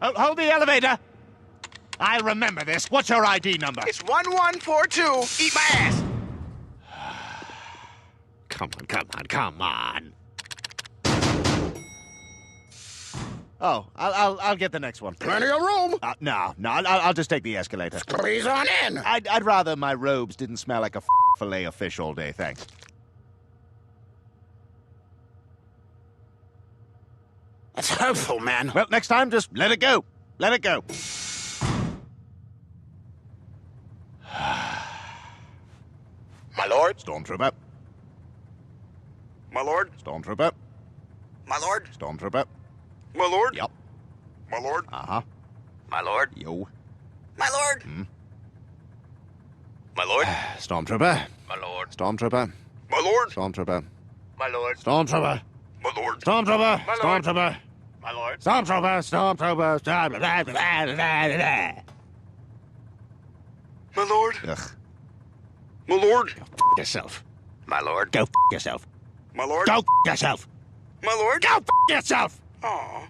Hold the elevator. I'll remember this. What's your ID number? It's 1142. Eat my ass. Come on. Oh, I'll get the next one. Plenty of room. No, I'll just take the escalator. Squeeze on in. I'd rather my robes didn't smell like a fillet of fish all day, thanks. That's hopeful, man. Well, next time, just let it go. Let it go. My lord. Stormtrooper. My lord. Stormtrooper. My lord. Stormtrooper. My lord. Yup. My lord. Uh-huh. My lord. Yo. My lord. My lord. Stormtrooper. My lord. Stormtrooper. My lord. Stormtrooper. My lord. Stormtrooper. My lord. Stormtrooper. My lord. Stormtrooper. My lord. Stormtrooper. Stormtrooper. Stormtrooper. My lord. Ugh. My lord. Go yourself. My lord. Go yourself. My lord. Go yourself. My lord. Go yourself. Aw.